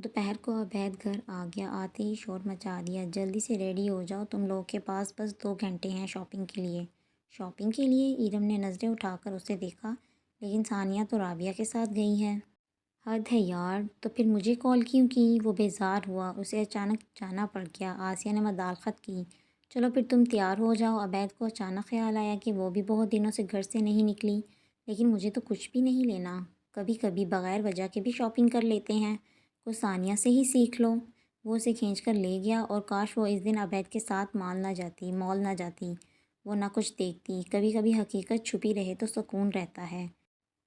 دوپہر کو عبید گھر آ گیا۔ آتے ہی شور مچا دیا، جلدی سے ریڈی ہو جاؤ، تم لوگ کے پاس بس 2 گھنٹے ہیں شاپنگ کے لیے۔ شاپنگ کے لیے؟ ایرم نے نظریں اٹھا کر اسے دیکھا، لیکن ثانیہ تو رابعہ کے ساتھ گئی ہے۔ حد ہے یار، تو پھر مجھے کال کیوں کی؟ وہ بیزار ہوا، اسے اچانک جانا پڑ گیا۔ آسیہ نے مداخلت کی، چلو پھر تم تیار ہو جاؤ۔ عبید کو اچانک خیال آیا کہ وہ بھی بہت دنوں سے گھر سے نہیں نکلی، لیکن مجھے تو کچھ بھی نہیں لینا، کبھی کبھی بغیر وجہ کے بھی شاپنگ کر لیتے ہیں، کچھ ثانیہ سے ہی سیکھ لو۔ وہ اسے کھینچ کر لے گیا، اور کاش وہ اس دن عبید کے ساتھ مال نہ جاتی، وہ نہ کچھ دیکھتی۔ کبھی کبھی حقیقت چھپی رہے تو سکون رہتا ہے،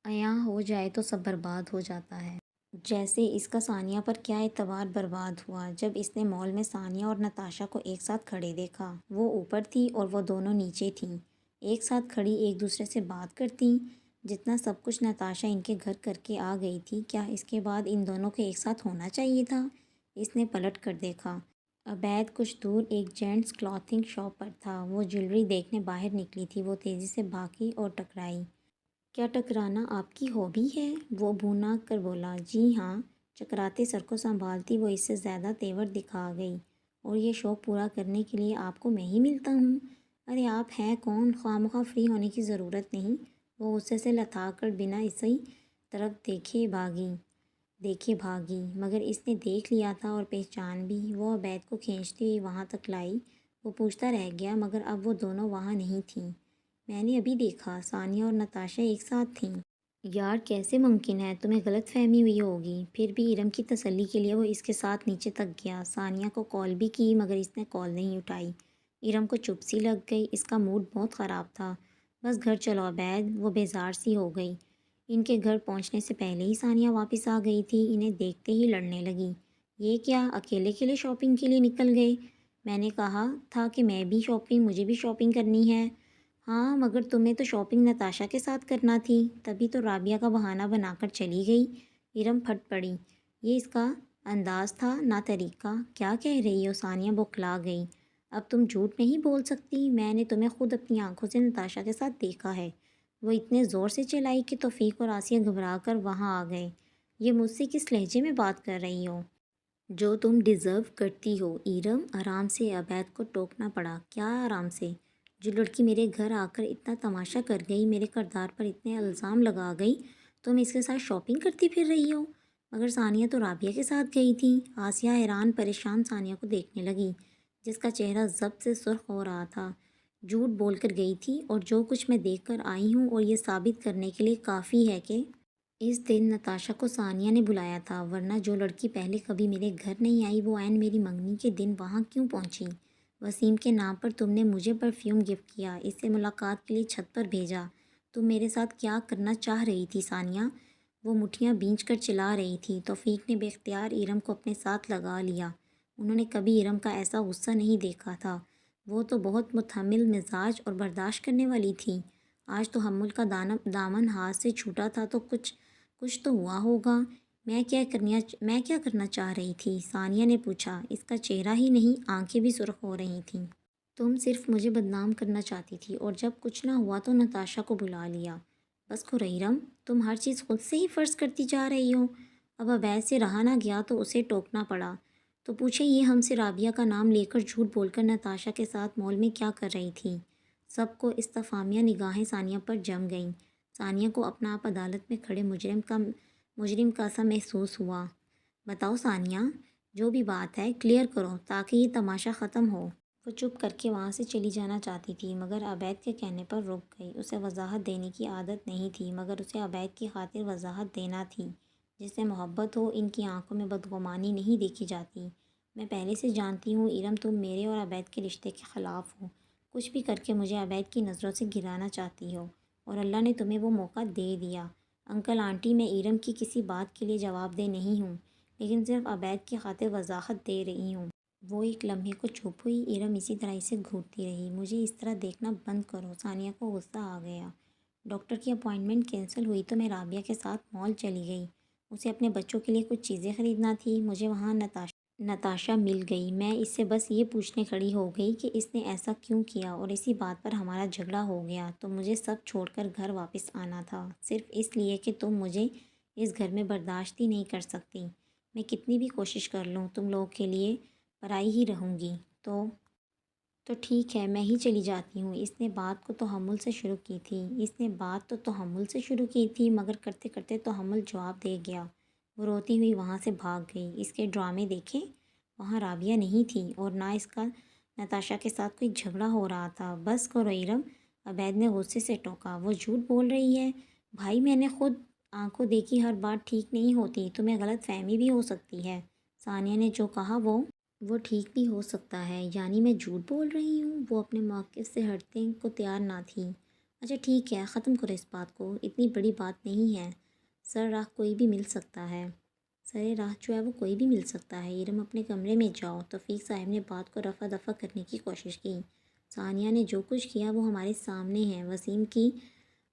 عیاں ہو جائے تو سب برباد ہو جاتا ہے۔ جیسے اس کا ثانیہ پر کیا اعتبار برباد ہوا جب اس نے مال میں ثانیہ اور نتاشا کو ایک ساتھ کھڑے دیکھا۔ وہ اوپر تھی اور وہ دونوں نیچے تھیں، ایک ساتھ کھڑی ایک دوسرے سے بات کرتیں۔ جتنا سب کچھ نتاشا ان کے گھر کر کے آ گئی تھی، کیا اس کے بعد ان دونوں کے ایک ساتھ ہونا چاہیے تھا؟ اس نے پلٹ کر دیکھا، عبید کچھ دور ایک جینٹس کلاتھنگ شاپ پر تھا۔ وہ جیولری دیکھنے باہر نکلی تھی، وہ تیزی سے بھاگی اور ٹکرائی۔ کیا ٹکرانا آپ کی ہابی ہے؟ وہ بھونا کر بولا۔ جی ہاں، چکراتے سر کو سنبھالتی وہ اس سے زیادہ تیور دکھا گئی۔ اور یہ شوق پورا کرنے کے لیے آپ کو میں ہی ملتا ہوں؟ ارے آپ ہیں کون؟ خواہ مخواہ فری ہونے کی ضرورت نہیں۔ وہ غصے سے لتھا کر بنا اسی طرف دیکھے بھاگی، مگر اس نے دیکھ لیا تھا اور پہچان بھی۔ وہ عبید کو کھینچتی ہوئی وہاں تک لائی۔ وہ پوچھتا رہ گیا، مگر اب وہ دونوں وہاں نہیں تھیں۔ میں نے ابھی دیکھا، ثانیہ اور نتاشا ایک ساتھ تھیں۔ یار کیسے ممکن ہے؟ تمہیں غلط فہمی ہوئی ہوگی۔ پھر بھی ایرم کی تسلی کے لیے وہ اس کے ساتھ نیچے تک گیا۔ ثانیہ کو کال بھی کی، مگر اس نے کال نہیں اٹھائی۔ ایرم کو چپ سی لگ گئی، اس کا موڈ بہت خراب تھا۔ بس گھر چلو عبید، وہ بیزار سی ہو گئی۔ ان کے گھر پہنچنے سے پہلے ہی ثانیہ واپس آ گئی تھی، انہیں دیکھتے ہی لڑنے لگی۔ یہ کیا، اکیلے شاپنگ کے لیے نکل گئے؟ میں نے کہا تھا کہ مجھے بھی شاپنگ کرنی ہے۔ ہاں مگر تمہیں تو شاپنگ نتاشا کے ساتھ کرنا تھی، تبھی تو رابعہ کا بہانہ بنا کر چلی گئی۔ ایرم پھٹ پڑی، یہ اس کا انداز تھا نہ طریقہ۔ کیا کہہ رہی ہو؟ ثانیہ بوکھلا گئی۔ اب تم جھوٹ نہیں بول سکتی، میں نے تمہیں خود اپنی آنکھوں سے نتاشا کے ساتھ دیکھا ہے۔ وہ اتنے زور سے چلائی کہ توفیق اور آسیہ گھبرا کر وہاں آ گئے۔ یہ مجھ سے کس لہجے میں بات کر رہی ہو؟ جو تم ڈیزرو کرتی ہو۔ ایرم آرام سے، عبید کو ٹوکنا پڑا۔ کیا آرام سے؟ جو لڑکی میرے گھر آ کر اتنا تماشا کر گئی، میرے کردار پر اتنے الزام لگا گئی، تم اس کے ساتھ شاپنگ کرتی پھر رہی ہو؟ مگر ثانیہ تو رابعہ کے ساتھ گئی تھی۔ آسیہ حیران پریشان ثانیہ کو دیکھنے لگی، جس کا چہرہ ضبط سے سرخ ہو رہا تھا۔ جھوٹ بول کر گئی تھی، اور جو کچھ میں دیکھ کر آئی ہوں، اور یہ ثابت کرنے کے لیے کافی ہے کہ اس دن نتاشا کو ثانیہ نے بلایا تھا، ورنہ جو لڑکی پہلے کبھی میرے گھر نہیں آئی، وہ عین میری منگنی کے دن وہاں کیوں پہنچی؟ وسیم کے نام پر تم نے مجھے پرفیوم گفٹ کیا، اس سے ملاقات کے لیے چھت پر بھیجا۔ تم میرے ساتھ کیا کرنا چاہ رہی تھی ثانیہ؟ وہ مٹھیاں بھینچ کر چلا رہی تھی۔ توفیق نے بے اختیار ایرم کو اپنے ساتھ لگا لیا۔ انہوں نے کبھی ایرم کا ایسا غصہ نہیں دیکھا تھا، وہ تو بہت متحمل مزاج اور برداشت کرنے والی تھی۔ آج تحمل کا دامن ہاتھ سے چھوٹا تھا تو کچھ تو ہوا ہوگا۔ میں کیا کرنا چاہ رہی تھی؟ ثانیہ نے پوچھا۔ اس کا چہرہ ہی نہیں، آنکھیں بھی سرخ ہو رہی تھیں۔ تم صرف مجھے بدنام کرنا چاہتی تھی، اور جب کچھ نہ ہوا تو نتاشا کو بلا لیا۔ بس کرو ایرم، تم ہر چیز خود سے ہی فرض کرتی جا رہی ہو۔ اب عبید سے رہا نہ گیا تو اسے ٹوکنا پڑا۔ تو پوچھیں یہ ہم سے رابعہ کا نام لے کر جھوٹ بول کر نتاشا کے ساتھ مال میں کیا کر رہی تھی؟ سب کو استفہامیہ نگاہیں ثانیہ پر جم گئیں۔ ثانیہ کو اپنا آپ عدالت میں کھڑے مجرم کا سا محسوس ہوا۔ بتاؤ ثانیہ، جو بھی بات ہے کلیئر کرو تاکہ یہ تماشا ختم ہو۔ وہ چپ کر کے وہاں سے چلی جانا چاہتی تھی، مگر عبید کے کہنے پر رک گئی۔ اسے وضاحت دینے کی عادت نہیں تھی، مگر اسے عبید کی خاطر وضاحت دینا تھی۔ جس سے محبت ہو، ان کی آنکھوں میں بدگمانی نہیں دیکھی جاتی۔ میں پہلے سے جانتی ہوں ایرم، تم میرے اور عبید کے رشتے کے خلاف ہو، کچھ بھی کر کے مجھے عبید کی نظروں سے گرانا چاہتی ہو، اور اللہ نے تمہیں وہ موقع دے دیا۔ انکل آنٹی، میں ایرم کی کسی بات کے لیے جواب دہ نہیں ہوں، لیکن صرف عبید کی خاطر وضاحت دے رہی ہوں۔ وہ ایک لمحے کو چپ ہوئی۔ ایرم اسی طرح اسے گھورتی رہی۔ مجھے اس طرح دیکھنا بند کرو۔ ثانیہ کو غصہ آ گیا۔ ڈاکٹر کی اپائنٹمنٹ کینسل ہوئی تو میں رابعہ کے ساتھ مال چلی گئی۔ اسے اپنے بچوں کے لیے کچھ چیزیں خریدنا تھی۔ مجھے وہاں نتاشا مل گئی۔ میں اس سے بس یہ پوچھنے کھڑی ہو گئی کہ اس نے ایسا کیوں کیا، اور اسی بات پر ہمارا جھگڑا ہو گیا، تو مجھے سب چھوڑ کر گھر واپس آنا تھا، صرف اس لیے کہ تم مجھے اس گھر میں برداشت ہی نہیں کر سکتی۔ میں کتنی بھی کوشش کر لوں تم لوگوں کے لیے پرائی ہی رہوں گی۔ تو ٹھیک ہے، میں ہی چلی جاتی ہوں۔ اس نے بات کو تحمل سے شروع کی تھی مگر کرتے کرتے تحمل جواب دے گیا۔ وہ روتی ہوئی وہاں سے بھاگ گئی۔ اس کے ڈرامے دیکھے، وہاں رابعہ نہیں تھی اور نہ اس کا نتاشا کے ساتھ کوئی جھگڑا ہو رہا تھا۔ بس کرو ارم، عبید نے غصے سے ٹوکا۔ وہ جھوٹ بول رہی ہے بھائی، میں نے خود آنکھوں دیکھی ہر بات ٹھیک نہیں ہوتی، تمہیں غلط فہمی بھی ہو سکتی ہے۔ ثانیہ نے جو کہا وہ ٹھیک بھی ہو سکتا ہے، یعنی میں جھوٹ بول رہی ہوں؟ وہ اپنے موقف سے ہٹنے کو تیار نہ تھی۔ اچھا ٹھیک ہے، ختم کرو اس بات کو، اتنی بڑی بات نہیں ہے۔ سر راہ کوئی بھی مل سکتا ہے۔ سر راہ جو ہے وہ کوئی بھی مل سکتا ہے۔ ارم اپنے کمرے میں جاؤ۔ توفیق صاحب نے بات کو رفع دفع کرنے کی کوشش کی۔ ثانیہ نے جو کچھ کیا وہ ہمارے سامنے ہے۔ وسیم کی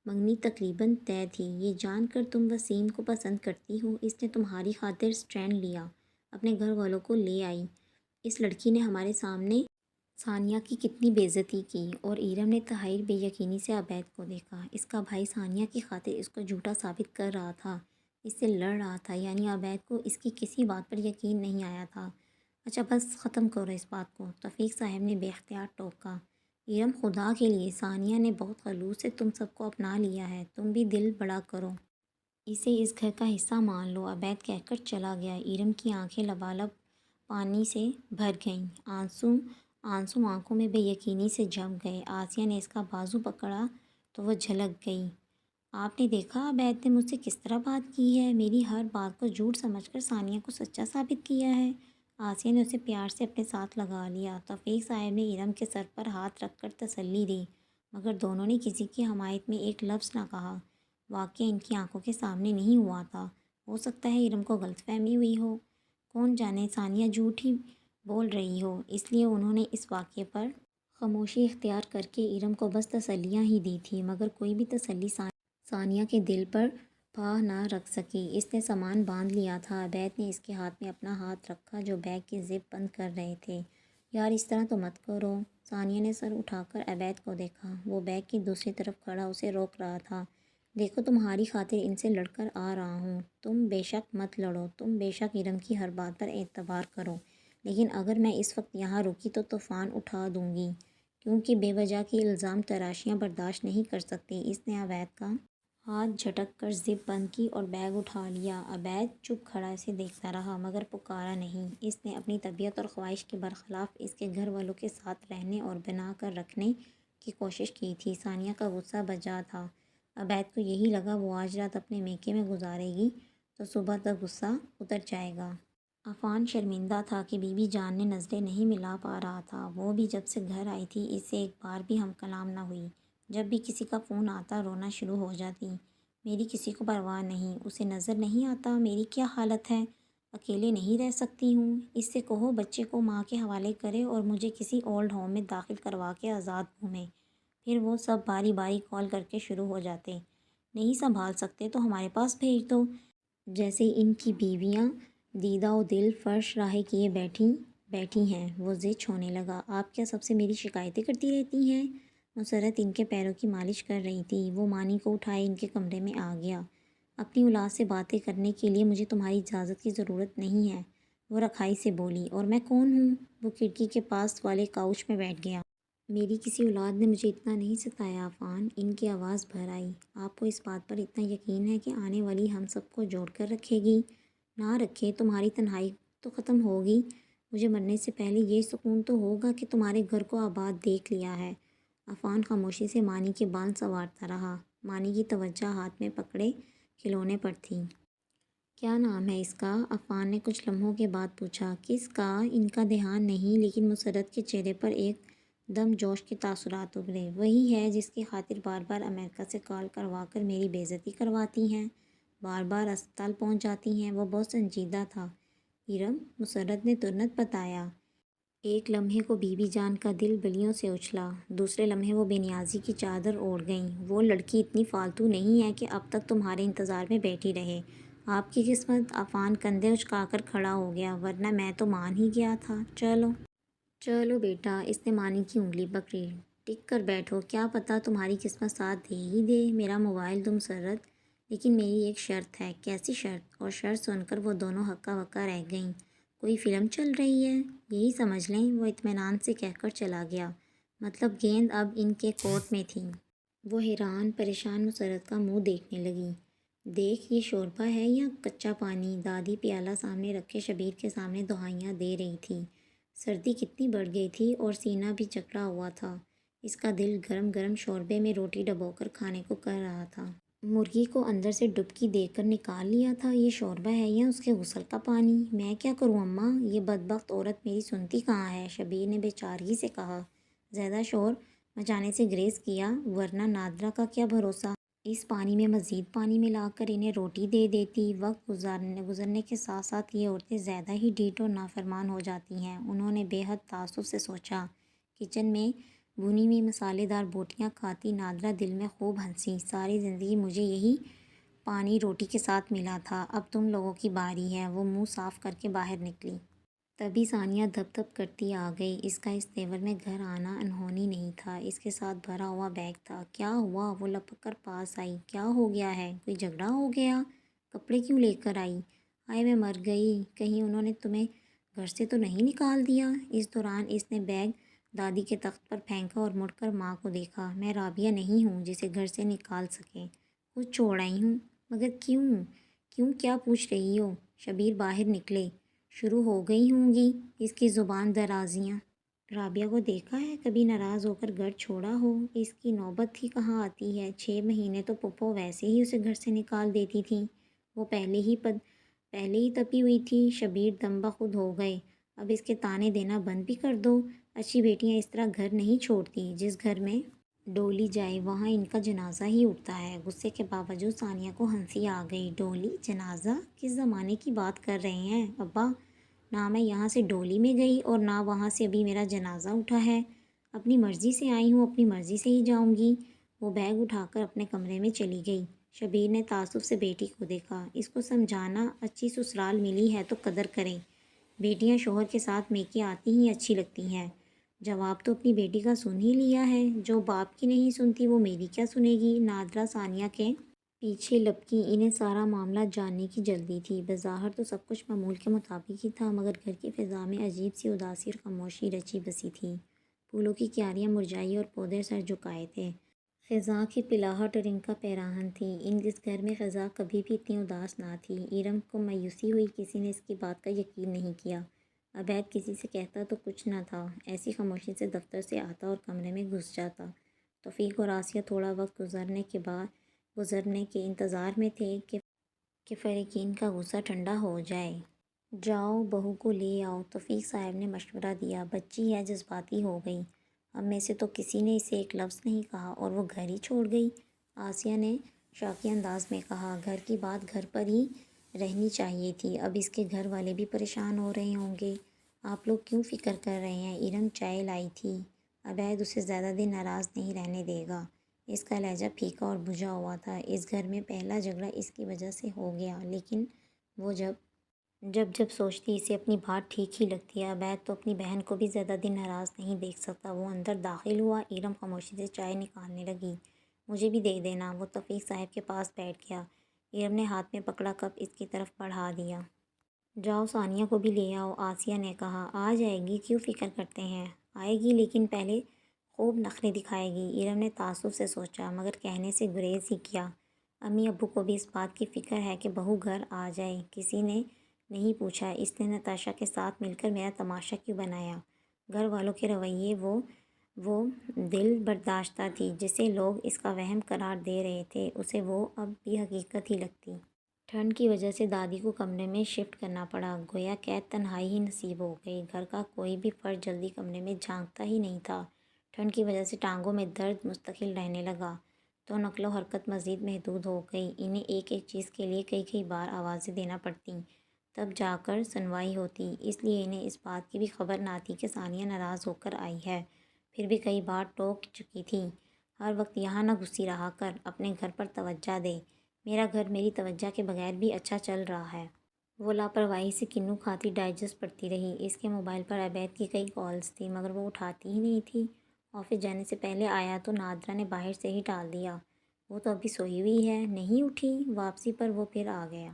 منگنی تقریباً طے تھی۔ یہ جان کر تم وسیم کو پسند کرتی ہو، اس نے تمہاری خاطر اسٹینڈ لیا، اپنے گھر والوں کو لے آئی۔ اس لڑکی نے ہمارے سامنے ثانیہ کی کتنی بے عزتی کی۔ اور ارم نے تحائر بے یقینی سے عبید کو دیکھا۔ اس کا بھائی ثانیہ کی خاطر اس کو جھوٹا ثابت کر رہا تھا، اس سے لڑ رہا تھا، یعنی عبید کو اس کی کسی بات پر یقین نہیں آیا تھا۔ اچھا بس ختم کرو اس بات کو، توفیق صاحب نے بے اختیار ٹوکا۔ ارم خدا کے لیے، ثانیہ نے بہت خلوص سے تم سب کو اپنا لیا ہے، تم بھی دل بڑا کرو، اسے اس گھر کا حصہ مان لو۔ عبید کہہ کر چلا گیا۔ ارم کی آنکھیں لبالب پانی سے بھر گئیں، آنسو آنکھوں میں بے یقینی سے جم گئے۔ آسیہ نے اس کا بازو پکڑا تو وہ جھلک گئی۔ آپ نے دیکھا عبید نے مجھ سے کس طرح بات کی ہے، میری ہر بات کو جھوٹ سمجھ کر ثانیہ کو سچا ثابت کیا ہے۔ آسیہ نے اسے پیار سے اپنے ساتھ لگا لیا۔ توفیق صاحب نے ارم کے سر پر ہاتھ رکھ کر تسلی دی، مگر دونوں نے کسی کی حمایت میں ایک لفظ نہ کہا۔ واقعہ ان کی آنکھوں کے سامنے نہیں ہوا تھا، ہو سکتا ہے ارم کو غلط فہمی ہوئی ہو، کون جانے ثانیہ جھوٹ ہی بول رہی ہو، اس لیے انہوں نے اس واقعے پر خاموشی اختیار کر کے ارم کو بس تسلیاں ہی دی تھی، مگر کوئی بھی تسلی ثانیہ کے دل پر پا نہ رکھ سکی۔ اس نے سامان باندھ لیا تھا۔ عبید نے اس کے ہاتھ میں اپنا ہاتھ رکھا جو بیگ کی زپ بند کر رہے تھے۔ یار اس طرح تو مت کرو۔ ثانیہ نے سر اٹھا کر عبید کو دیکھا، وہ بیگ کی دوسری طرف کھڑا اسے روک رہا تھا۔ دیکھو تمہاری خاطر ان سے لڑ کر آ رہا ہوں، تم بے شک مت لڑو، تم بے شک ارم کی ہر بات پر اعتبار کرو، لیکن اگر میں اس وقت یہاں رکی تو طوفان اٹھا دوں گی، کیونکہ بے وجہ کی الزام تراشیاں برداشت نہیں کر سکتی۔ اس نے عبید کا ہاتھ جھٹک کر زپ بند کی اور بیگ اٹھا لیا۔ عبید چپ کھڑا اسے دیکھتا رہا مگر پکارا نہیں۔ اس نے اپنی طبیعت اور خواہش کے برخلاف اس کے گھر والوں کے ساتھ رہنے اور بنا کر رکھنے کی کوشش کی تھی۔ ثانیہ کا غصہ بجا تھا۔ عبید کو یہی لگا وہ آج رات اپنے میکے میں گزارے گی تو صبح تک غصہ اتر جائے گا۔ عفان شرمندہ تھا کہ بی بی جان نے نظریں نہیں ملا پا رہا تھا۔ وہ بھی جب سے گھر آئی تھی اس سے ایک بار بھی ہم کلام نہ ہوئی۔ جب بھی کسی کا فون آتا رونا شروع ہو جاتی۔ میری کسی کو پرواہ نہیں، اسے نظر نہیں آتا میری کیا حالت ہے، اکیلے نہیں رہ سکتی ہوں، اس سے کہو بچے کو ماں کے حوالے کرے اور مجھے کسی اولڈ ہوم میں داخل کروا کے آزاد گھومے۔ پھر وہ سب باری باری کال کر کے شروع ہو جاتے، نہیں سنبھال سکتے تو ہمارے پاس بھیج دو، جیسے ان کی بیویاں دیدہ و دل فرش راہے کیے بیٹھی ہیں۔ وہ ضد چھوڑنے لگا، آپ کیا سب سے میری شکایتیں کرتی رہتی ہیں؟ مسرت ان کے پیروں کی مالش کر رہی تھی۔ وہ مانی کو اٹھائے ان کے کمرے میں آ گیا۔ اپنی اولاد سے باتیں کرنے کے لیے مجھے تمہاری اجازت کی ضرورت نہیں ہے، وہ رکھائی سے بولی۔ اور میں کون ہوں؟ وہ کھڑکی کے پاس والے کاؤچ میں بیٹھ گیا۔ میری کسی اولاد نے مجھے اتنا نہیں ستایا عفان، ان کی آواز بھر آئی۔ آپ کو اس بات پر اتنا یقین ہے کہ آنے والی ہم سب کو جوڑ کر رکھے گی؟ نہ رکھے، تمہاری تنہائی تو ختم ہوگی، مجھے مرنے سے پہلے یہ سکون تو ہوگا کہ تمہارے گھر کو آباد دیکھ لیا ہے۔ عفان خاموشی سے مانی کے بال سنوارتا رہا۔ مانی کی توجہ ہاتھ میں پکڑے کھلونے پر تھی۔ کیا نام ہے اس کا؟ عفان نے کچھ لمحوں کے بعد پوچھا۔ کس کا؟ ان کا دھیان نہیں، لیکن مسرت کے چہرے پر ایک دم جوش کے تاثرات ابھرے۔ وہی ہے جس کی خاطر بار بار امریکہ سے کال کروا کر میری بے عزتی کرواتی ہیں، بار بار اسپتال پہنچ جاتی ہیں۔ وہ بہت سنجیدہ تھا ارم، مسرت نے ترنت بتایا۔ ایک لمحے کو بی بی جان کا دل بلیوں سے اچھلا، دوسرے لمحے وہ بے نیازی کی چادر اوڑھ گئیں۔ وہ لڑکی اتنی فالتو نہیں ہے کہ اب تک تمہارے انتظار میں بیٹھی رہے۔ آپ کی قسمت۔ عفان کندھے اچکا کر کھڑا ہو گیا، ورنہ میں تو مان ہی گیا تھا۔ چلو بیٹا، اس نے مانی کی انگلی پکڑی، ٹک کر بیٹھو، کیا پتہ تمہاری قسمت ساتھ دے ہی دے۔ میرا موبائل دو مسرت لیکن میری ایک شرط ہے۔ کیسی شرط؟ اور شرط سن کر وہ دونوں ہکا بکا رہ گئیں۔ کوئی فلم چل رہی ہے؟ یہی سمجھ لیں، وہ اطمینان سے کہہ کر چلا گیا۔ مطلب گیند اب ان کے کورٹ میں تھی۔ وہ حیران پریشان مسرت کا منہ دیکھنے لگی۔ دیکھ، یہ شوربہ ہے یا کچا پانی؟ دادی پیالہ سامنے رکھے شبیر کے سامنے دہائیاں دے رہی تھی۔ سردی کتنی بڑھ گئی تھی اور سینہ بھی جکڑا ہوا تھا۔ اس کا دل گرم گرم شوربے میں روٹی ڈبو کر کھانے کو کر رہا تھا۔ مرغی کو اندر سے ڈبکی دے کر نکال لیا تھا۔ یہ شوربہ ہے یا اس کے غسل کا پانی؟ میں کیا کروں اماں؟ یہ بدبخت عورت میری سنتی کہاں ہے؟ شبیر نے بے چارگی سے کہا۔ زیادہ شور مچانے سے گریز کیا، ورنہ نادرہ کا کیا بھروسہ؟ اس پانی میں مزید پانی ملا کر انہیں روٹی دے دیتی۔ وقت گزرنے کے ساتھ ساتھ یہ عورتیں زیادہ ہی ڈھیٹ اور نافرمان ہو جاتی ہیں، انہوں نے بے حد تعصب سے سوچا۔ کچن میں بھنی ہوئی مسالے دار بوٹیاں کھاتی نادرہ دل میں خوب ہنسی۔ ساری زندگی مجھے یہی پانی روٹی کے ساتھ ملا تھا، اب تم لوگوں کی باری ہے۔ وہ منہ صاف کر کے باہر نکلی۔ تبھی ثانیہ دھپ دھپ کرتی آ گئی۔ اس کا اس تیور میں گھر آنا انہونی نہیں تھا، اس کے ساتھ بھرا ہوا بیگ تھا۔ کیا ہوا؟ وہ لپک کر پاس آئی۔ کیا ہو گیا ہے؟ کوئی جھگڑا ہو گیا؟ کپڑے کیوں لے کر آئی؟ ہائے میں مر گئی، کہیں انہوں نے تمہیں گھر سے تو نہیں نکال دیا؟ اس دوران اس نے بیگ دادی کے تخت پر پھینکا اور مڑ کر ماں کو دیکھا۔ میں رابعہ نہیں ہوں جسے گھر سے نکال سکیں، خود چھوڑ آئی ہوں۔ مگر کیوں کیا پوچھ رہی ہو؟ شبیر باہر نکلے۔ شروع ہو گئی ہوں گی اس کی زبان درازیاں۔ رابعہ کو دیکھا ہے کبھی ناراض ہو کر گھر چھوڑا ہو؟ اس کی نوبت ہی کہاں آتی ہے؟ 6 مہینے تو پھپھو ویسے ہی اسے گھر سے نکال دیتی تھیں، وہ پہلے ہی تپی ہوئی تھی۔ شبیر دم بخود ہو گئے۔ اب اس کے طعنے دینا بند بھی کر دو۔ اچھی بیٹیاں اس طرح گھر نہیں چھوڑتی، جس گھر میں ڈولی جائے وہاں ان کا جنازہ ہی اٹھتا ہے۔ غصے کے باوجود ثانیہ کو ہنسی آ گئی۔ ڈولی؟ جنازہ؟ کس زمانے کی بات کر رہے ہیں ابا؟ نہ میں یہاں سے ڈولی میں گئی اور نہ وہاں سے ابھی میرا جنازہ اٹھا ہے۔ اپنی مرضی سے آئی ہوں، اپنی مرضی سے ہی جاؤں گی۔ وہ بیگ اٹھا کر اپنے کمرے میں چلی گئی۔ شبیر نے تعصب سے بیٹی کو دیکھا۔ اس کو سمجھانا، اچھی سسرال ملی ہے تو قدر کریں، بیٹیاں شوہر کے ساتھ میکے آتی ہی اچھی لگتی ہیں۔ جواب تو اپنی بیٹی کا سن ہی لیا ہے، جو باپ کی نہیں سنتی وہ میری کیا سنے گی؟ نادرہ ثانیہ کے پیچھے لپکی۔ انہیں سارا معاملہ جاننے کی جلدی تھی۔ بظاہر تو سب کچھ معمول کے مطابق ہی تھا، مگر گھر کی فضا میں عجیب سی اداسی اور خاموشی رچی بسی تھی۔ پھولوں کی کیاریاں مرجھائی اور پودے سر جھکائے تھے۔ خزاں کی پلاہٹ اور ان کا پیراہن تھی۔ اس گھر میں خزاں کبھی بھی اتنی اداس نہ تھی۔ ارم کو مایوسی ہوئی، کسی نے اس کی بات کا یقین نہیں کیا۔ عبید کسی سے کہتا تو کچھ نہ تھا، ایسی خاموشی سے دفتر سے آتا اور کمرے میں گھس جاتا۔ توفیق اور آسیہ تھوڑا وقت گزرنے کے انتظار میں تھے کہ فریقین کا غصہ ٹھنڈا ہو جائے۔ جاؤ بہو کو لے آؤ، توفیق صاحب نے مشورہ دیا۔ بچی ہے، جذباتی ہو گئی۔ ہم میں سے تو کسی نے اسے ایک لفظ نہیں کہا اور وہ گھر ہی چھوڑ گئی، آسیہ نے شاکی انداز میں کہا۔ گھر کی بات گھر پر ہی رہنی چاہیے تھی، اب اس کے گھر والے بھی پریشان ہو رہے ہوں گے۔ آپ لوگ کیوں فکر کر رہے ہیں؟ ارم چائے لائی تھی۔ عبید اسے زیادہ دن ناراض نہیں رہنے دے گا۔ اس کا لہجہ پھیکا اور بجھا ہوا تھا۔ اس گھر میں پہلا جھگڑا اس کی وجہ سے ہو گیا، لیکن وہ جب سوچتی اسے اپنی بات ٹھیک ہی لگتی ہے۔ عبید تو اپنی بہن کو بھی زیادہ دن ناراض نہیں دیکھ سکتا۔ وہ اندر داخل ہوا۔ ارم خاموشی سے چائے نکالنے لگی۔ مجھے بھی دے دینا۔ وہ توفیق صاحب کے پاس بیٹھ گیا۔ ارم نے ہاتھ میں پکڑا کپ اس کی طرف بڑھا دیا۔ جاؤ ثانیہ کو بھی لے آؤ، آسیہ نے کہا۔ آ جائے گی، کیوں فکر کرتے ہیں؟ آئے گی، لیکن پہلے خوب نخرے دکھائے گی، ارم نے تعصب سے سوچا، مگر کہنے سے گریز ہی کیا۔ امی ابو کو بھی اس بات کی فکر ہے کہ بہو گھر آ جائے۔ کسی نے نہیں پوچھا اس نے نتاشا کے ساتھ مل کر میرا تماشا کیوں بنایا؟ گھر والوں کے رویے وہ دل برداشتہ تھی، جسے لوگ اس کا وہم قرار دے رہے تھے، اسے وہ اب بھی حقیقت ہی لگتی۔ ٹھنڈ کی وجہ سے دادی کو کمرے میں شفٹ کرنا پڑا، گویا قید تنہائی ہی نصیب ہو گئی۔ گھر کا کوئی بھی فرد جلدی کمرے میں جھانکتا ہی نہیں تھا۔ ٹھنڈ کی وجہ سے ٹانگوں میں درد مستقل رہنے لگا تو نقل و حرکت مزید محدود ہو گئی۔ انہیں ایک چیز کے لیے کئی بار آوازیں دینا پڑتیں، تب جا کر سنوائی ہوتی۔ اس لیے انہیں اس بات کی بھی خبر نہ تھی کہ ثانیہ ناراض ہو کر آئی ہے، پھر بھی کئی بار ٹوک چکی تھی۔ ہر وقت یہاں نہ گھسی رہا کر، اپنے گھر پر توجہ دے، میرا گھر میری توجہ کے بغیر بھی اچھا چل رہا ہے۔ وہ لاپرواہی سے کنوں کھاتی ڈائجسٹ پڑھتی رہی۔ اس کے موبائل پر عبید کی کئی کالز تھیں، مگر وہ اٹھاتی ہی نہیں تھی۔ آفس جانے سے پہلے آیا تو نادرہ نے باہر سے ہی ٹال دیا۔ وہ تو ابھی سوئی ہوئی ہے، نہیں اٹھی۔ واپسی پر وہ پھر آ گیا۔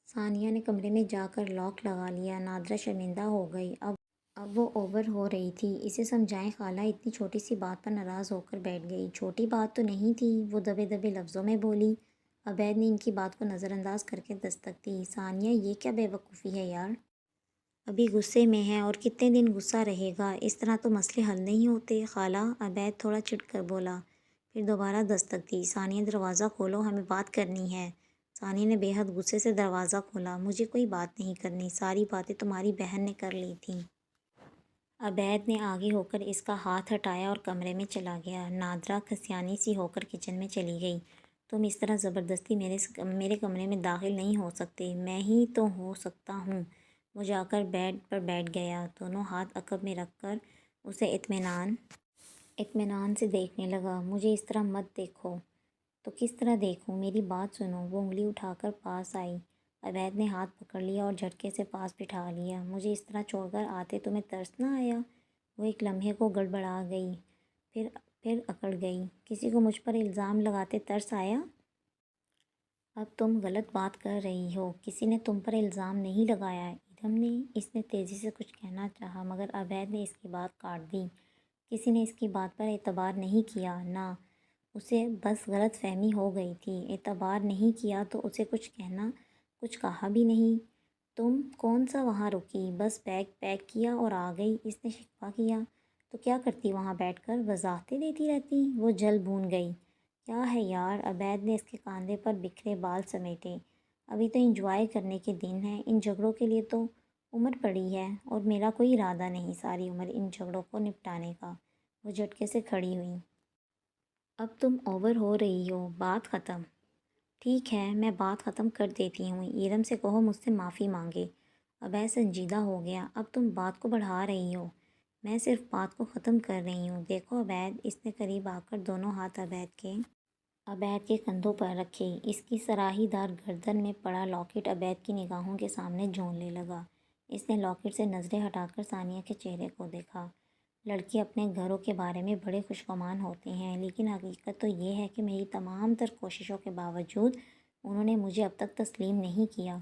ثانیہ نے کمرے میں جا کر لاک لگا لیا۔ نادرہ شرمندہ ہو گئی۔ اب وہ اوور ہو رہی تھی۔ اسے سمجھائیں خالہ، اتنی چھوٹی سی بات پر ناراض ہو کر بیٹھ گئی۔ چھوٹی بات تو نہیں تھی، وہ دبے دبے لفظوں میں بولی۔ عبید نے ان کی بات کو نظر انداز کر کے دستک دی۔ ثانیہ، یہ کیا بے وقوفی ہے یار؟ ابھی غصے میں ہے اور کتنے دن غصہ رہے گا؟ اس طرح تو مسئلے حل نہیں ہوتے خالہ، عبید تھوڑا چڑ کر بولا۔ پھر دوبارہ دستک دی۔ ثانیہ، دروازہ کھولو، ہمیں بات کرنی ہے۔ ثانیہ نے بے حد غصے سے دروازہ کھولا۔ مجھے کوئی بات نہیں کرنی، ساری باتیں تمہاری بہن نے کر لی تھیں۔ عبید نے آگے ہو کر اس کا ہاتھ ہٹایا اور کمرے میں چلا گیا۔ نادرہ کھسیانی سی ہو کر کچن میں چلی گئی۔ تم اس طرح زبردستی میرے کمرے میں داخل نہیں ہو سکتے، میں ہی تو ہو سکتا ہوں۔ وہ جا کر بیڈ پر بیٹھ گیا، دونوں ہاتھ عقب میں رکھ کر اسے اطمینان سے دیکھنے لگا۔ مجھے اس طرح مت دیکھو۔ تو کس طرح دیکھوں؟ میری بات سنو۔ وہ انگلی اٹھا کر پاس آئی۔ عبید نے ہاتھ پکڑ لیا اور جھٹکے سے پاس بٹھا لیا۔ مجھے اس طرح چھوڑ کر آتے تمہیں ترس نہ آیا؟ وہ ایک لمحے کو گڑبڑا گئی، پھر اکڑ گئی۔ کسی کو مجھ پر الزام لگاتے ترس آیا؟ اب تم غلط بات کر رہی ہو، کسی نے تم پر الزام نہیں لگایا۔ ادھم نے، اس نے تیزی سے کچھ کہنا چاہا مگر عبید نے اس کی بات کاٹ دی۔ کسی نے اس کی بات پر اعتبار نہیں کیا، نہ، اسے بس غلط فہمی ہو گئی تھی۔ اعتبار نہیں کیا تو اسے کچھ کہا بھی نہیں۔ تم کون سا وہاں رکی، بس بیگ پیک کیا اور آ گئی؟ اس نے شکوہ کیا۔ تو کیا کرتی وہاں بیٹھ کر، وضاحتیں دیتی رہتی؟ وہ جل بھون گئی۔ کیا ہے یار؟ عبید نے اس کے کاندھے پر بکھرے بال سمیٹے۔ ابھی تو انجوائے کرنے کے دن ہیں، ان جھگڑوں کے لیے تو عمر پڑی ہے، اور میرا کوئی ارادہ نہیں ساری عمر ان جھگڑوں کو نپٹانے کا۔ وہ جھٹکے سے کھڑی ہوئی۔ اب تم اوور ہو رہی ہو، بات ختم۔ ٹھیک ہے، میں بات ختم کر دیتی ہوں، ارم سے کہو مجھ سے معافی مانگے۔ عبید سنجیدہ ہو گیا۔ اب تم بات کو بڑھا رہی ہو، میں صرف بات کو ختم کر رہی ہوں۔ دیکھو عبید، اس نے قریب آ کر دونوں ہاتھ عبید کے کندھوں پر رکھے۔ اس کی صراحی دار گردن میں پڑا لاکٹ عبید کی نگاہوں کے سامنے جھوننے لگا۔ اس نے لاکٹ سے نظریں ہٹا کر ثانیہ کے چہرے کو دیکھا۔ لڑکے اپنے گھروں کے بارے میں بڑے خوشگمان ہوتے ہیں، لیکن حقیقت تو یہ ہے کہ میری تمام تر کوششوں کے باوجود انہوں نے مجھے اب تک تسلیم نہیں کیا۔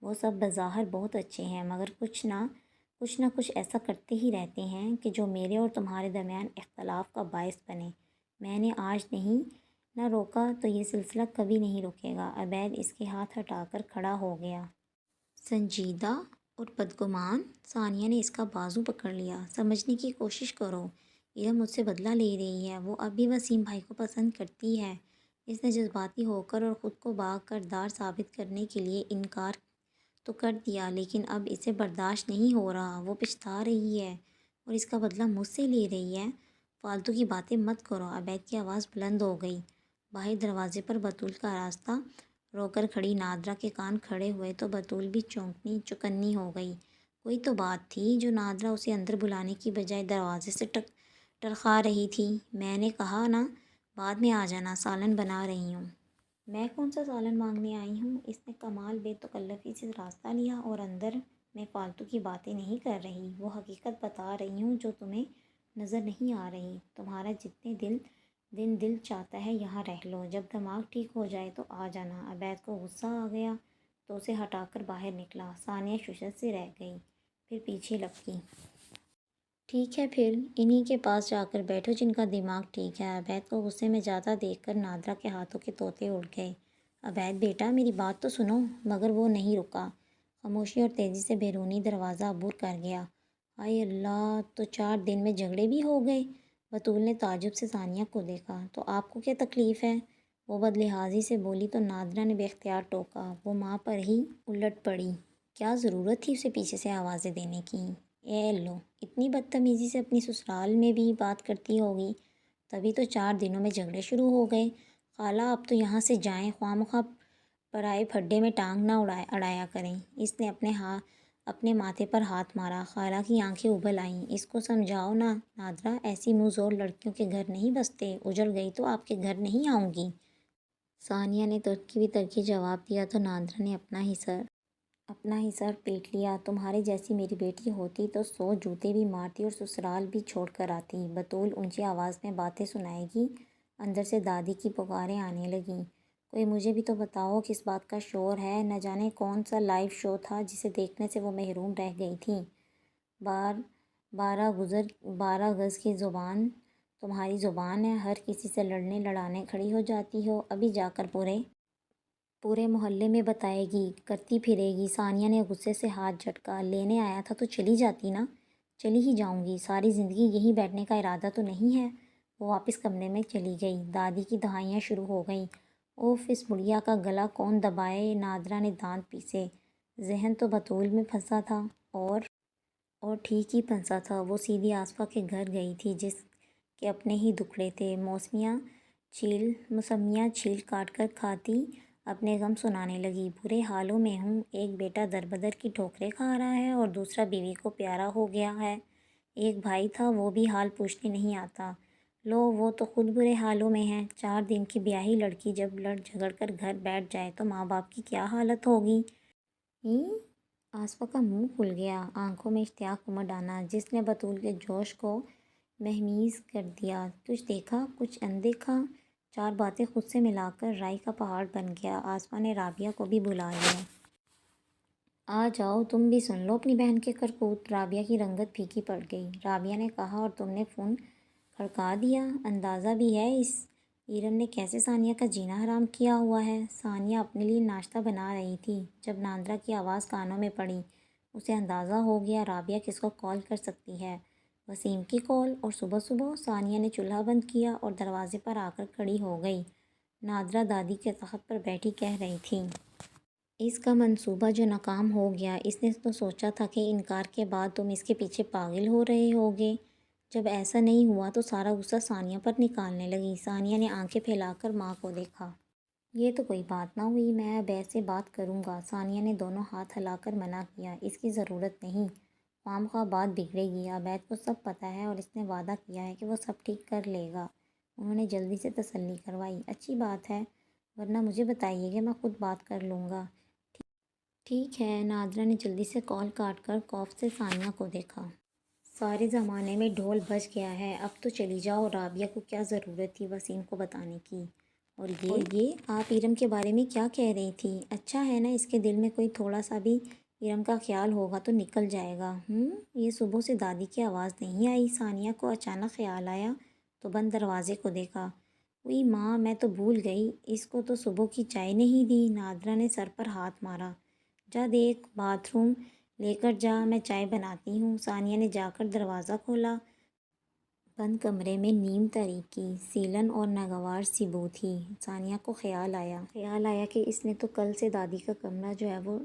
وہ سب بظاہر بہت اچھے ہیں مگر کچھ نہ کچھ ایسا کرتے ہی رہتے ہیں کہ جو میرے اور تمہارے درمیان اختلاف کا باعث بنے۔ میں نے آج نہ روکا تو یہ سلسلہ کبھی نہیں رکے گا۔ عبید اس کے ہاتھ ہٹا کر کھڑا ہو گیا۔ سنجیدہ اور بدگمان؟ ثانیہ نے اس کا بازو پکڑ لیا۔ سمجھنے کی کوشش کرو، ارم مجھ سے بدلہ لے رہی ہے، وہ اب بھی وسیم بھائی کو پسند کرتی ہے۔ اس نے جذباتی ہو کر اور خود کو باکردار ثابت کرنے کے لیے انکار تو کر دیا، لیکن اب اسے برداشت نہیں ہو رہا۔ وہ پچھتا رہی ہے اور اس کا بدلہ مجھ سے لے رہی ہے۔ فالتو کی باتیں مت کرو۔ عبید کی آواز بلند ہو گئی۔ باہر دروازے پر بطول کا راستہ رو کر کھڑی نادرہ کے کان کھڑے ہوئے تو بطول بھی چوکنی ہو گئی۔ کوئی تو بات تھی جو نادرہ اسے اندر بلانے کی بجائے دروازے سے ٹرخا رہی تھی۔ میں نے کہا نا بعد میں آ جانا، سالن بنا رہی ہوں۔ میں کون سا سالن مانگنے آئی ہوں؟ اس نے کمال بے تکلفی سے راستہ لیا اور اندر میں فالتو کی باتیں نہیں کر رہی، وہ حقیقت بتا رہی ہوں جو تمہیں نظر نہیں آ رہی۔ تمہارا جتنے دل چاہتا ہے یہاں رہ لو، جب دماغ ٹھیک ہو جائے تو آ جانا۔ عبید کو غصہ آ گیا تو اسے ہٹا کر باہر نکلا۔ ثانیہ ششت سے رہ گئی، پھر پیچھے لپکی۔ ٹھیک ہے پھر انہی کے پاس جا کر بیٹھو جن کا دماغ ٹھیک ہے۔ عبید کو غصے میں جاتا دیکھ کر نادرہ کے ہاتھوں کے طوطے اڑ گئے۔ عبید بیٹا میری بات تو سنو، مگر وہ نہیں رکا۔ خاموشی اور تیزی سے بیرونی دروازہ عبور کر گیا۔ ہائے اللہ، تو 4 دن میں جھگڑے بھی ہو گئے؟ بطول نے تعجب سے ثانیہ کو دیکھا۔ تو آپ کو کیا تکلیف ہے؟ وہ بدلحاظی سے بولی تو نادرہ نے بے اختیار ٹوکا۔ وہ ماں پر ہی الٹ پڑی۔ کیا ضرورت تھی اسے پیچھے سے آوازیں دینے کی؟ اے لو، اتنی بدتمیزی سے اپنی سسرال میں بھی بات کرتی ہوگی، تبھی تو 4 دنوں میں جھگڑے شروع ہو گئے۔ خالہ اب تو یہاں سے جائیں، خواہ مخواہ پرائے پھڈے میں ٹانگ نہ اڑایا کریں۔ اس نے اپنے ماتھے پر ہاتھ مارا۔ خالہ کی آنکھیں ابل آئیں۔ اس کو سمجھاؤ نا نادرہ، ایسی منہ زور لڑکیوں کے گھر نہیں بستے، اجڑ گئی تو آپ کے گھر نہیں آؤں گی۔ ثانیہ نے ترکی بھی ترکی جواب دیا تو نادرہ نے اپنا ہی سر پیٹ لیا۔ تمہارے جیسی میری بیٹی ہوتی تو 100 جوتے بھی مارتی اور سسرال بھی چھوڑ کر آتی۔ بطول اونچی آواز میں باتیں سنائے گی؟ اندر سے دادی کی پکاریں آنے لگیں، کوئی مجھے بھی تو بتاؤ کس بات کا شور ہے؟ نہ جانے کون سا لائیو شو تھا جسے دیکھنے سے وہ محروم رہ گئی تھیں۔ 12 گز کی زبان تمہاری زبان ہے، ہر کسی سے لڑنے لڑانے کھڑی ہو جاتی ہو، ابھی جا کر پورے محلے میں بتائے گی، کرتی پھرے گی۔ ثانیہ نے غصے سے ہاتھ جھٹکا، لینے آیا تھا تو چلی جاتی نا۔ چلی ہی جاؤں گی، ساری زندگی یہیں بیٹھنے کا ارادہ تو نہیں ہے۔ وہ واپس کمرے میں چلی گئی۔ دادی کی دہائیاں شروع ہو گئیں۔ اوف، اس بڑھیا کا گلا کون دبائے؟ نادرا نے دانت پیسے۔ ذہن تو بطول میں پھنسا تھا، اور ٹھیک ہی پھنسا تھا۔ وہ سیدھی آصفہ کے گھر گئی تھی جس کے اپنے ہی دکڑے تھے۔ موسمیاں چھیل کاٹ کر کھاتی اپنے غم سنانے لگی۔ برے حالوں میں ہوں، ایک بیٹا دربدر کی ٹھوکریں کھا رہا ہے اور دوسرا بیوی کو پیارا ہو گیا ہے۔ ایک بھائی تھا، وہ بھی حال پوچھنے نہیں آتا۔ لو، وہ تو خود برے حالوں میں ہے۔ 4 دن کی بیاہی لڑکی جب لڑ جھگڑ کر گھر بیٹھ جائے تو ماں باپ کی کیا حالت ہوگی؟ آصفہ کا منہ کھل گیا، آنکھوں میں اشتیاق امڈ آنا جس نے بطول کے جوش کو مہمیز کر دیا۔ کچھ دیکھا، کچھ اندیکھا، 4 باتیں خود سے ملا کر رائی کا پہاڑ بن گیا۔ آصفہ نے رابعہ کو بھی بلا لیا۔ آ جاؤ، تم بھی سن لو اپنی بہن کے کرتوت۔ رابعہ کی رنگت پھیکی پڑ گئی۔ رابعہ نے کہا، اور تم نے فون کھڑکا دیا؟ اندازہ بھی ہے اس ایرم نے کیسے ثانیہ کا جینا حرام کیا ہوا ہے؟ ثانیہ اپنے لیے ناشتہ بنا رہی تھی، جب نادرا کی آواز کانوں میں پڑی۔ اسے اندازہ ہو گیا رابعہ کس کو کال کر سکتی ہے، وسیم کی کال۔ اور صبح صبح ثانیہ نے چولہا بند کیا اور دروازے پر آ کر کھڑی ہو گئی۔ نادرا دادی کے تخت پر بیٹھی کہہ رہی تھی، اس کا منصوبہ جو ناکام ہو گیا، اس نے تو سوچا تھا کہ انکار کے بعد تم اس کے پیچھے پاگل ہو رہے ہوگے۔ جب ایسا نہیں ہوا تو سارا غصہ ثانیہ پر نکالنے لگی۔ ثانیہ نے آنکھیں پھیلا کر ماں کو دیکھا۔ یہ تو کوئی بات نہ ہوئی، میں اب ایسے بات کروں گا۔ ثانیہ نے دونوں ہاتھ ہلا کر منع کیا، اس کی ضرورت نہیں، خواہ مخواہ بات بگڑے گی۔ عبید کو سب پتہ ہے اور اس نے وعدہ کیا ہے کہ وہ سب ٹھیک کر لے گا۔ انہوں نے جلدی سے تسلی کروائی۔ اچھی بات ہے، ورنہ مجھے بتائیے کہ میں خود بات کر لوں گا۔ ٹھیک ہے۔ نادرا نے جلدی سے کال کاٹ کر خوف سے ثانیہ کو دیکھا۔ سارے زمانے میں ڈھول بج گیا ہے، اب تو چلی جاؤ۔ رابعہ کو کیا ضرورت تھی وسیم کو بتانے کی؟ اور یہ آپ ایرم کے بارے میں کیا کہہ رہی تھی؟ اچھا ہے نا، اس کے دل میں کوئی تھوڑا سا بھی ایرم کا خیال ہوگا تو نکل جائے گا۔ یہ صبح سے دادی کی آواز نہیں آئی؟ ثانیہ کو اچانک خیال آیا تو بند دروازے کو دیکھا۔ اوئی ماں، میں تو بھول گئی، اس کو تو صبح کی چائے نہیں دی۔ نادرا نے سر پر ہاتھ مارا۔ جا دیکھ، باتھ روم لے کر جا، میں چائے بناتی ہوں۔ ثانیہ نے جا کر دروازہ کھولا۔ بند کمرے میں نیم تاریکی، سیلن اور ناگوار سی بو تھی۔ ثانیہ کو خیال آیا کہ اس نے تو کل سے دادی کا کمرہ جو ہے وہ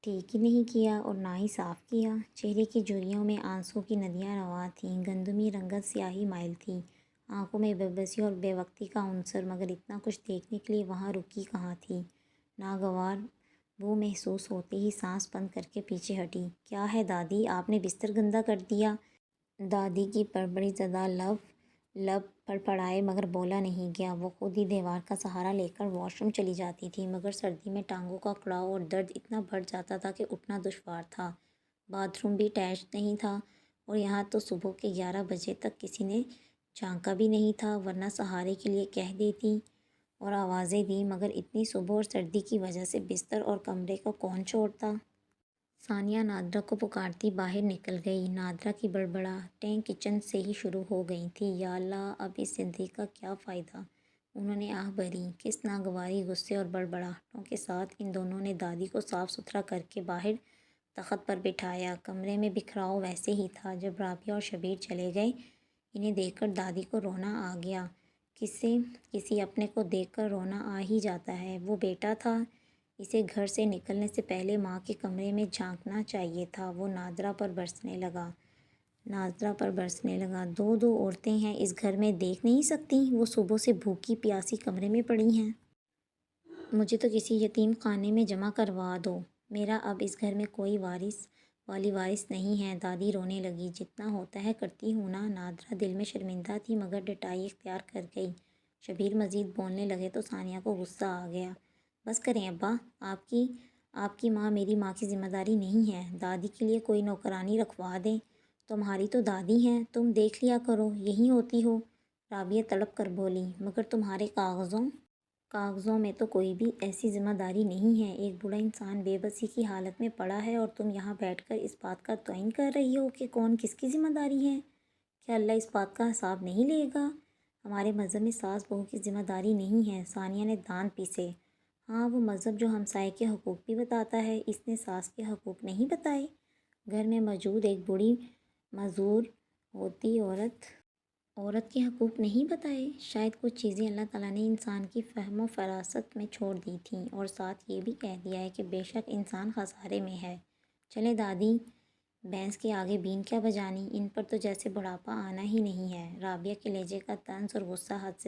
ٹھیک ہی نہیں کیا اور نہ ہی صاف کیا۔ چہرے کی جھریوں میں آنسوں کی ندیاں رواں تھیں، گندمی رنگت سیاہی مائل تھی، آنکھوں میں بے بسی اور بے وقتی کا عنصر، مگر اتنا کچھ دیکھنے کے لیے وہاں رکی کہاں تھی؟ ناگوار بو محسوس ہوتے ہی سانس بند کر کے پیچھے ہٹی۔ کیا ہے دادی، آپ نے بستر گندا کر دیا؟ دادی کی بڑبڑی زدہ لب پڑپڑائے مگر بولا نہیں گیا۔ وہ خود ہی دیوار کا سہارا لے کر واش روم چلی جاتی تھی، مگر سردی میں ٹانگوں کا کڑاؤ اور درد اتنا بڑھ جاتا تھا کہ اٹھنا دشوار تھا۔ باتھ روم بھی اٹیچڈ نہیں تھا، اور یہاں تو صبح کے 11 بجے تک کسی نے جھانکا بھی نہیں تھا، ورنہ سہارے کے لیے کہہ دیتی اور آوازیں دی، مگر اتنی صبح اور سردی کی وجہ سے بستر اور کمرے کو کون چھوڑتا؟ ثانیہ نادرا کو پکارتی باہر نکل گئی۔ نادرا کی بڑبڑاہٹیں کچن سے ہی شروع ہو گئی تھیں۔ یا اللہ، اب اس زندگی کا کیا فائدہ؟ انہوں نے آہ بھری۔ کس ناگواری غصے اور بڑبڑاہٹوں کے ساتھ ان دونوں نے دادی کو صاف ستھرا کر کے باہر تخت پر بٹھایا۔ کمرے میں بکھراؤ ویسے ہی تھا۔ جب رابعہ اور شبیر چلے گئے، انہیں دیکھ کر دادی کو رونا آ گیا۔ کسی اپنے کو دیکھ کر رونا آ ہی جاتا ہے۔ وہ بیٹا تھا، اسے گھر سے نکلنے سے پہلے ماں کے کمرے میں جھانکنا چاہیے تھا۔ وہ نادرا پر برسنے لگا۔ دو عورتیں ہیں اس گھر میں، دیکھ نہیں سکتی؟ وہ صبح سے بھوکی پیاسی کمرے میں پڑی ہیں۔ مجھے تو کسی یتیم خانے میں جمع کروا دو، میرا اب اس گھر میں کوئی وارث نہیں ہے۔ دادی رونے لگی۔ جتنا ہوتا ہے کرتی ہوں نا۔ نادرا دل میں شرمندہ تھی مگر ڈٹائی اختیار کر گئی۔ شبیر مزید بولنے لگے تو ثانیہ کو غصہ آ گیا۔ بس کریں ابا، آپ کی ماں میری ماں کی ذمہ داری نہیں ہے۔ دادی کے لیے کوئی نوکرانی رکھوا دیں۔ تمہاری تو دادی ہیں، تم دیکھ لیا کرو، یہیں ہوتی ہو۔ رابعہ تڑپ کر بولی، مگر تمہارے کاغذوں میں تو کوئی بھی ایسی ذمہ داری نہیں ہے۔ ایک بوڑھا انسان بے بسی کی حالت میں پڑا ہے اور تم یہاں بیٹھ کر اس بات کا تعین کر رہی ہو کہ کون کس کی ذمہ داری ہے۔ کیا اللہ اس بات کا حساب نہیں لے گا؟ ہمارے مذہب میں ساس بہو کی ذمہ داری نہیں ہے۔ ثانیہ نے دانت پیسے۔ ہاں، وہ مذہب جو ہمسائے کے حقوق بھی بتاتا ہے، اس نے ساس کے حقوق نہیں بتائے؟ گھر میں موجود ایک بوڑھی معذور ہوتی عورت کے حقوق نہیں بتائے؟ شاید کچھ چیزیں اللہ تعالیٰ نے انسان کی فہم و فراست میں چھوڑ دی تھیں، اور ساتھ یہ بھی کہہ دیا ہے کہ بے شک انسان خسارے میں ہے۔ چلے دادی، بھینس کے آگے بین کیا بجانی، ان پر تو جیسے بڑھاپا آنا ہی نہیں ہے۔ رابعہ کے لہجے کا طنز اور غصہ حد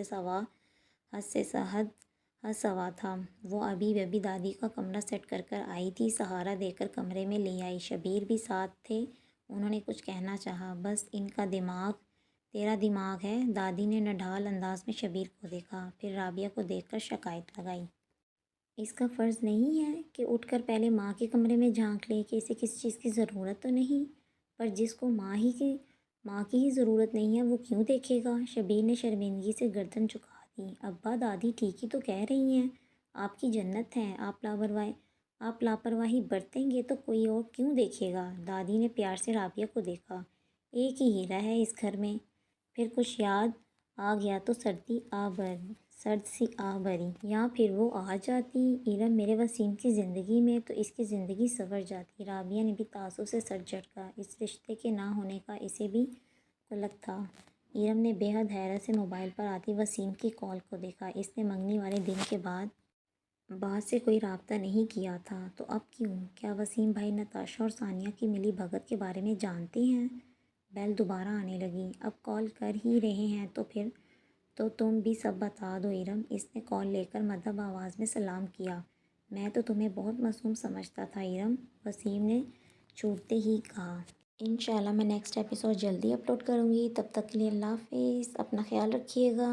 سوا تھا۔ وہ ابھی دادی کا کمرہ سیٹ کر آئی تھی، سہارا دے کر کمرے میں لے آئی۔ شبیر بھی ساتھ تھے۔ انہوں نے کچھ کہنا چاہا، بس ان کا دماغ تیرا دماغ ہے۔ دادی نے نڈھال انداز میں شبیر کو دیکھا، پھر رابعہ کو دیکھ کر شکایت لگائی۔ اس کا فرض نہیں ہے کہ اٹھ کر پہلے ماں کے کمرے میں جھانک لے کہ اسے کسی چیز کی ضرورت تو نہیں، پر جس کو ماں کی ہی ضرورت نہیں ہے وہ کیوں دیکھے گا؟ شبیر نے شرمندگی سے گردن جھکا دی۔ ابا، دادی ٹھیک ہی تو کہہ رہی ہیں، آپ کی جنت ہے، آپ لاپرواہی برتیں گے تو کوئی اور کیوں دیکھے گا؟ دادی نے پیار سے رابعہ کو دیکھا۔ ایک ہی ہیرا ہے اس گھر میں، پھر کچھ یاد آ گیا تو سرد سی آہ بھری، یا پھر وہ آ جاتی ارم میرے وسیم کی زندگی میں تو اس کی زندگی سنور جاتی۔ رابعہ نے بھی تعصب سے سر جھٹکا۔ اس رشتے کے نہ ہونے کا اسے بھی قلق تھا۔ ارم نے بے حد حیرت سے موبائل پر آتی وسیم کی کال کو دیکھا۔ اس نے منگنی والے دن کے بعد سے کوئی رابطہ نہیں کیا تھا، تو اب کیوں؟ کیا وسیم بھائی نتاشا اور ثانیہ کی ملی بھگت کے بارے میں جانتے ہیں؟ بیل دوبارہ آنے لگی۔ اب کال کر ہی رہے ہیں تو پھر تو تم بھی سب بتا دو ارم۔ اس نے کال لے کر مدھم آواز میں سلام کیا۔ میں تو تمہیں بہت معصوم سمجھتا تھا ارم، وسیم نے چھوٹتے ہی کہا۔ انشاءاللہ میں نیکسٹ ایپیسوڈ جلدی اپلوڈ کروں گی، تب تک کے لیے اللہ حافظ، اپنا خیال رکھیے گا۔